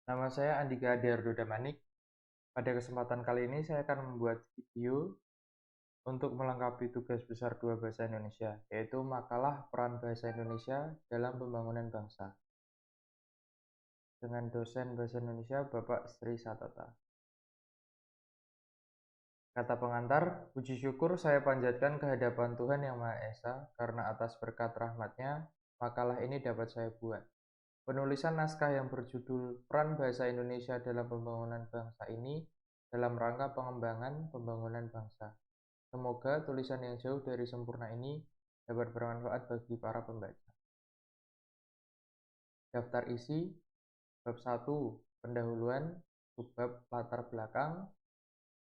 Nama saya Andika Diardo Damanik. Pada kesempatan kali ini saya akan membuat video untuk melengkapi tugas besar 2 Bahasa Indonesia, yaitu makalah peran Bahasa Indonesia dalam pembangunan bangsa, dengan dosen Bahasa Indonesia Bapak Sri Satata. Kata pengantar, puji syukur saya panjatkan kehadapan Tuhan Yang Maha Esa karena atas berkat rahmat-Nya, makalah ini dapat saya buat. Penulisan naskah yang berjudul Peran Bahasa Indonesia dalam Pembangunan Bangsa ini dalam rangka pengembangan pembangunan bangsa. Semoga tulisan yang jauh dari sempurna ini dapat bermanfaat bagi para pembaca. Daftar isi bab 1 pendahuluan, subbab latar belakang,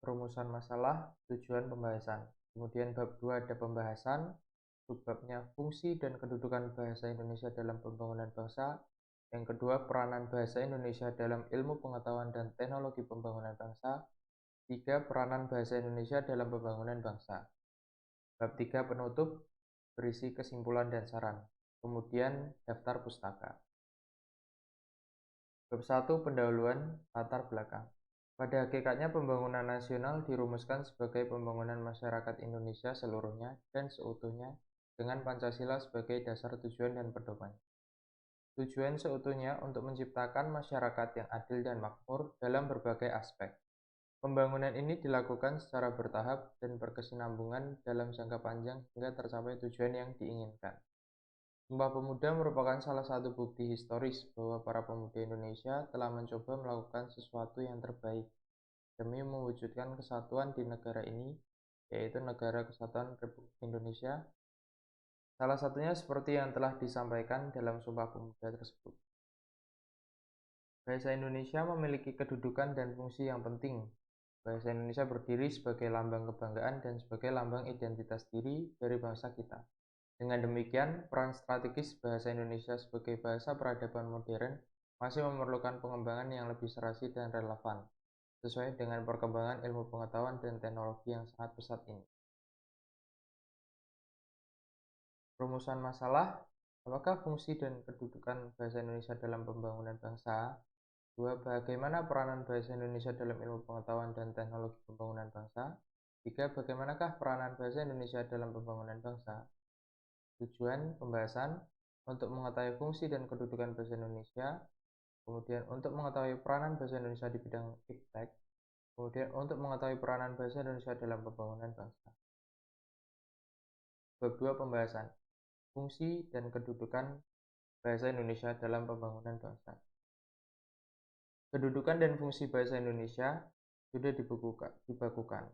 perumusan masalah, tujuan pembahasan. Kemudian bab 2 ada pembahasan, subbabnya fungsi dan kedudukan bahasa Indonesia dalam pembangunan bangsa. Yang kedua, peranan bahasa Indonesia dalam ilmu pengetahuan dan teknologi pembangunan bangsa. 3. Peranan bahasa Indonesia dalam pembangunan bangsa. Bab 3 penutup berisi kesimpulan dan saran. Kemudian daftar pustaka. Bab 1 pendahuluan latar belakang. Pada hakikatnya pembangunan nasional dirumuskan sebagai pembangunan masyarakat Indonesia seluruhnya dan seutuhnya dengan Pancasila sebagai dasar tujuan dan pedoman. Tujuan seutuhnya untuk menciptakan masyarakat yang adil dan makmur dalam berbagai aspek. Pembangunan ini dilakukan secara bertahap dan berkesinambungan dalam jangka panjang hingga tercapai tujuan yang diinginkan. Sumpah Pemuda merupakan salah satu bukti historis bahwa para pemuda Indonesia telah mencoba melakukan sesuatu yang terbaik demi mewujudkan kesatuan di negara ini, yaitu Negara Kesatuan Republik Indonesia. Salah satunya seperti yang telah disampaikan dalam Sumpah Pemuda tersebut. Bahasa Indonesia memiliki kedudukan dan fungsi yang penting. Bahasa Indonesia berdiri sebagai lambang kebanggaan dan sebagai lambang identitas diri dari bangsa kita. Dengan demikian, peran strategis bahasa Indonesia sebagai bahasa peradaban modern masih memerlukan pengembangan yang lebih serasi dan relevan, sesuai dengan perkembangan ilmu pengetahuan dan teknologi yang sangat pesat ini. Rumusan masalah, apakah fungsi dan kedudukan bahasa Indonesia dalam pembangunan bangsa? 2. Bagaimana peranan bahasa Indonesia dalam ilmu pengetahuan dan teknologi pembangunan bangsa? 3. Bagaimanakah peranan bahasa Indonesia dalam pembangunan bangsa? Tujuan pembahasan untuk mengetahui fungsi dan kedudukan bahasa Indonesia, kemudian untuk mengetahui peranan bahasa Indonesia di bidang iptek, kemudian untuk mengetahui peranan bahasa Indonesia dalam pembangunan bangsa. Bab 2 pembahasan fungsi dan kedudukan bahasa Indonesia dalam pembangunan bangsa. Kedudukan dan fungsi bahasa Indonesia sudah dibakukan.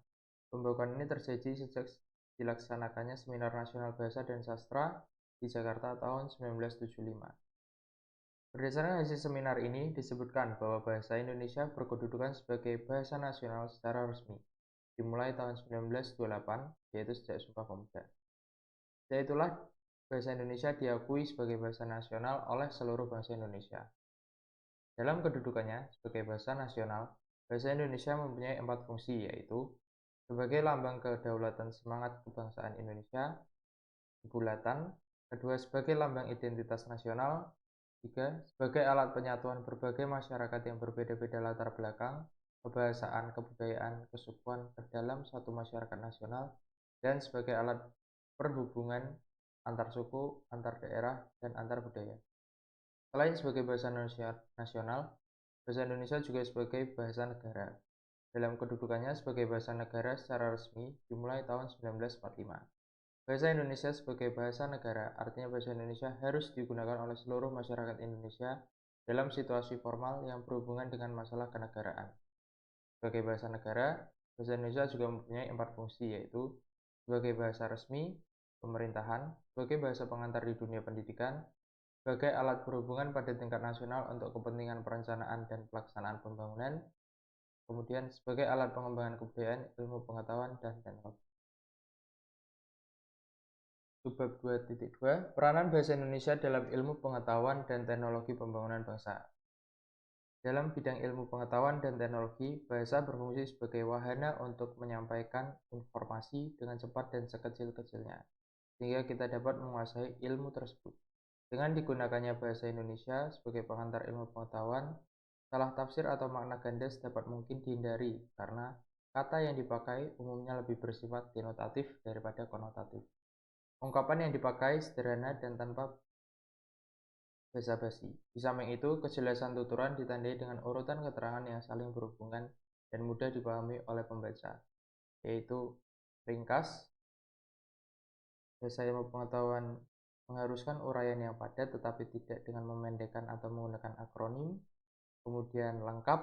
Pembakuan ini terjadi sejak dilaksanakannya Seminar Nasional Bahasa dan Sastra di Jakarta tahun 1975. Berdasarkan hasil seminar ini disebutkan bahwa bahasa Indonesia berkedudukan sebagai bahasa nasional secara resmi dimulai tahun 1928, yaitu sejak Sumpah Pemuda. Sejak itulah bahasa Indonesia diakui sebagai bahasa nasional oleh seluruh bangsa Indonesia. Dalam kedudukannya sebagai bahasa nasional, bahasa Indonesia mempunyai 4 fungsi, yaitu sebagai lambang kedaulatan semangat kebangsaan Indonesia, kebulatan, kedua sebagai lambang identitas nasional, 3. Sebagai alat penyatuan berbagai masyarakat yang berbeda-beda latar belakang, kebahasaan, kebudayaan, kesukuan ke dalam satu masyarakat nasional, dan sebagai alat perhubungan antar suku, antar daerah, dan antar budaya. Selain sebagai bahasa nasional, bahasa Indonesia juga sebagai bahasa negara. Dalam kedudukannya sebagai bahasa negara secara resmi dimulai tahun 1945. Bahasa Indonesia sebagai bahasa negara, artinya bahasa Indonesia harus digunakan oleh seluruh masyarakat Indonesia dalam situasi formal yang berhubungan dengan masalah kenegaraan. Sebagai bahasa negara, bahasa Indonesia juga mempunyai 4 fungsi, yaitu sebagai bahasa resmi, pemerintahan, sebagai bahasa pengantar di dunia pendidikan, sebagai alat berhubungan pada tingkat nasional untuk kepentingan perencanaan dan pelaksanaan pembangunan, kemudian sebagai alat pengembangan kebudayaan, ilmu pengetahuan, dan teknologi. Subbab 2.2 Peranan bahasa Indonesia dalam ilmu pengetahuan dan teknologi pembangunan bangsa. Dalam bidang ilmu pengetahuan dan teknologi, bahasa berfungsi sebagai wahana untuk menyampaikan informasi dengan cepat dan sekecil-kecilnya, sehingga kita dapat menguasai ilmu tersebut. Dengan digunakannya bahasa Indonesia sebagai pengantar ilmu pengetahuan, Salah tafsir atau makna ganda sedapat mungkin dihindari karena kata yang dipakai umumnya lebih bersifat denotatif daripada konotatif. Ungkapan yang dipakai sederhana dan tanpa basa-basi. Di samping itu, kejelasan tuturan ditandai dengan urutan keterangan yang saling berhubungan dan mudah dipahami oleh pembaca, yaitu ringkas. Bahasa ilmu pengetahuan mengharuskan uraian yang padat tetapi tidak dengan memendekkan atau menggunakan akronim. Kemudian lengkap.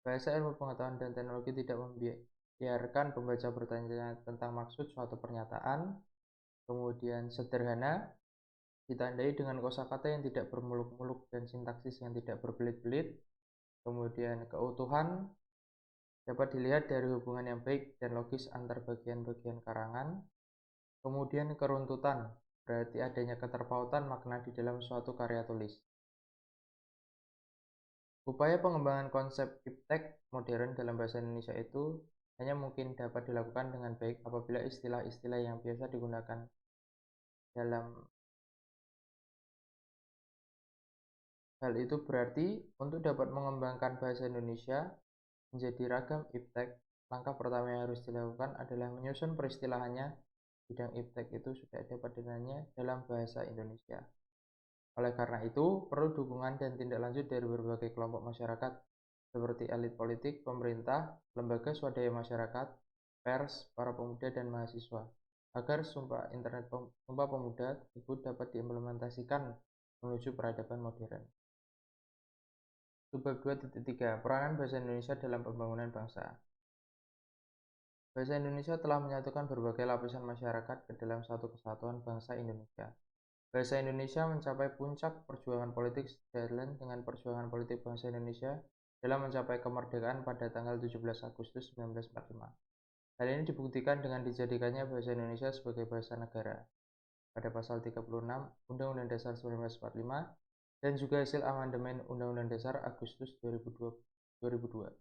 Bahasa ilmu pengetahuan dan teknologi tidak membiarkan pembaca bertanya tentang maksud suatu pernyataan. Kemudian sederhana, ditandai dengan kosakata yang tidak bermuluk-muluk dan sintaksis yang tidak berbelit-belit. Kemudian keutuhan dapat dilihat dari hubungan yang baik dan logis antar bagian-bagian karangan. Kemudian keruntutan berarti adanya keterpautan makna di dalam suatu karya tulis. Upaya pengembangan konsep iptek modern dalam bahasa Indonesia itu hanya mungkin dapat dilakukan dengan baik apabila istilah-istilah yang biasa digunakan dalam hal itu berarti untuk dapat mengembangkan bahasa Indonesia menjadi ragam iptek, langkah pertama yang harus dilakukan adalah menyusun peristilahannya. Bidang iptek itu sudah ada padanannya dalam bahasa Indonesia. Oleh karena itu, perlu dukungan dan tindak lanjut dari berbagai kelompok masyarakat seperti elit politik, pemerintah, lembaga swadaya masyarakat, pers, para pemuda dan mahasiswa, agar Sumpah Pemuda tersebut dapat diimplementasikan menuju peradaban modern. Subbab 2.3 Peranan Bahasa Indonesia dalam Pembangunan Bangsa. Bahasa Indonesia telah menyatukan berbagai lapisan masyarakat ke dalam satu kesatuan bangsa Indonesia. Bahasa Indonesia mencapai puncak perjuangan politik sejalan dengan perjuangan politik bangsa Indonesia dalam mencapai kemerdekaan pada tanggal 17 Agustus 1945. Hal ini dibuktikan dengan dijadikannya bahasa Indonesia sebagai bahasa negara pada pasal 36 Undang-Undang Dasar 1945 dan juga hasil amandemen Undang-Undang Dasar Agustus 2002.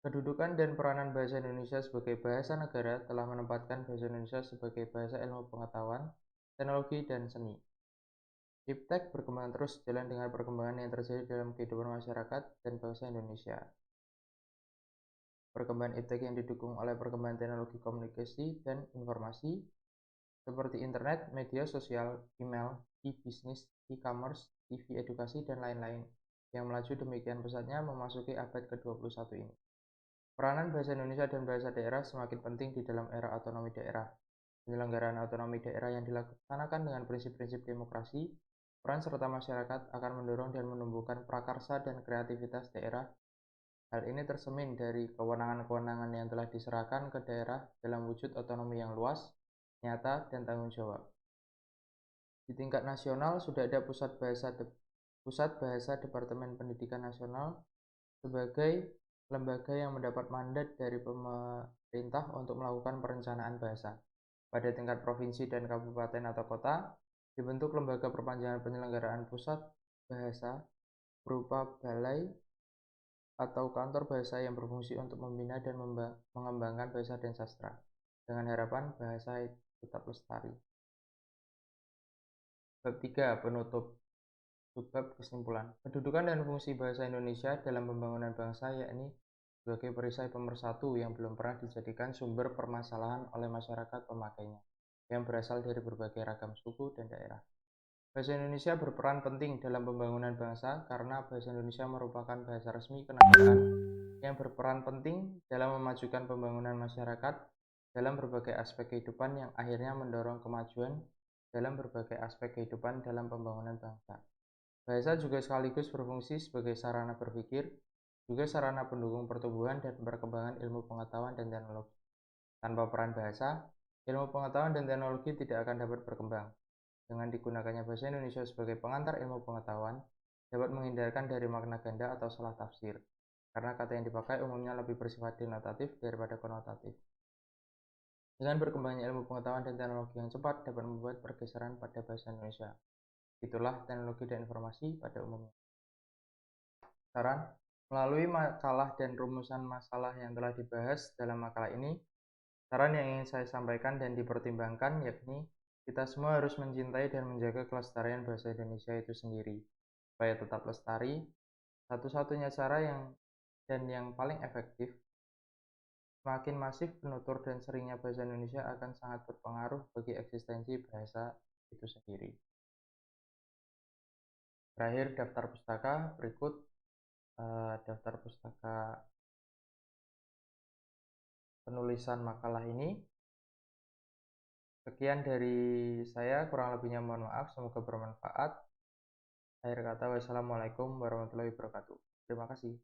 Kedudukan dan peranan bahasa Indonesia sebagai bahasa negara telah menempatkan bahasa Indonesia sebagai bahasa ilmu pengetahuan, teknologi, dan seni. Iptek berkembang terus sejalan dengan perkembangan yang terjadi dalam kehidupan masyarakat dan bangsa Indonesia. Perkembangan iptek yang didukung oleh perkembangan teknologi komunikasi dan informasi seperti internet, media sosial, email, e-bisnis, e-commerce, TV edukasi, dan lain-lain yang melaju demikian pesatnya memasuki abad ke-21 ini. Peranan bahasa Indonesia dan bahasa daerah semakin penting di dalam era otonomi daerah. Penyelenggaraan otonomi daerah yang dilaksanakan dengan prinsip-prinsip demokrasi, peran serta masyarakat akan mendorong dan menumbuhkan prakarsa dan kreativitas daerah. Hal ini tercermin dari kewenangan-kewenangan yang telah diserahkan ke daerah dalam wujud otonomi yang luas, nyata, dan tanggung jawab. Di tingkat nasional sudah ada Pusat Bahasa Departemen Pendidikan Nasional sebagai lembaga yang mendapat mandat dari pemerintah untuk melakukan perencanaan bahasa. Pada tingkat provinsi dan kabupaten atau kota, dibentuk lembaga perpanjangan penyelenggaraan pusat bahasa berupa balai atau kantor bahasa yang berfungsi untuk membina dan mengembangkan bahasa dan sastra, dengan harapan bahasa itu tetap lestari. Bab 3 penutup. Subbab kesimpulan. Kedudukan dan fungsi bahasa Indonesia dalam pembangunan bangsa yakni sebagai perisai pemersatu yang belum pernah dijadikan sumber permasalahan oleh masyarakat pemakainya, yang berasal dari berbagai ragam suku dan daerah. Bahasa Indonesia berperan penting dalam pembangunan bangsa karena bahasa Indonesia merupakan bahasa resmi kenegaraan yang berperan penting dalam memajukan pembangunan masyarakat dalam berbagai aspek kehidupan yang akhirnya mendorong kemajuan dalam berbagai aspek kehidupan dalam pembangunan bangsa. Bahasa juga sekaligus berfungsi sebagai sarana berpikir, juga sarana pendukung pertumbuhan dan perkembangan ilmu pengetahuan dan teknologi. Tanpa peran bahasa, ilmu pengetahuan dan teknologi tidak akan dapat berkembang. Dengan digunakannya bahasa Indonesia sebagai pengantar ilmu pengetahuan, dapat menghindarkan dari makna ganda atau salah tafsir, karena kata yang dipakai umumnya lebih bersifat denotatif daripada konotatif. Dengan berkembangnya ilmu pengetahuan dan teknologi yang cepat dapat membuat pergeseran pada bahasa Indonesia. Itulah teknologi dan informasi pada umumnya. Saran, melalui makalah dan rumusan masalah yang telah dibahas dalam makalah ini, saran yang ingin saya sampaikan dan dipertimbangkan yakni kita semua harus mencintai dan menjaga kelestarian bahasa Indonesia itu sendiri, supaya tetap lestari, Satu-satunya cara yang paling efektif, semakin masif penutur dan seringnya bahasa Indonesia akan sangat berpengaruh bagi eksistensi bahasa itu sendiri. Terakhir, daftar pustaka. Berikut daftar pustaka penulisan makalah ini. Sekian dari saya, kurang lebihnya mohon maaf, semoga bermanfaat. Akhir kata, wassalamualaikum warahmatullahi wabarakatuh. Terima kasih.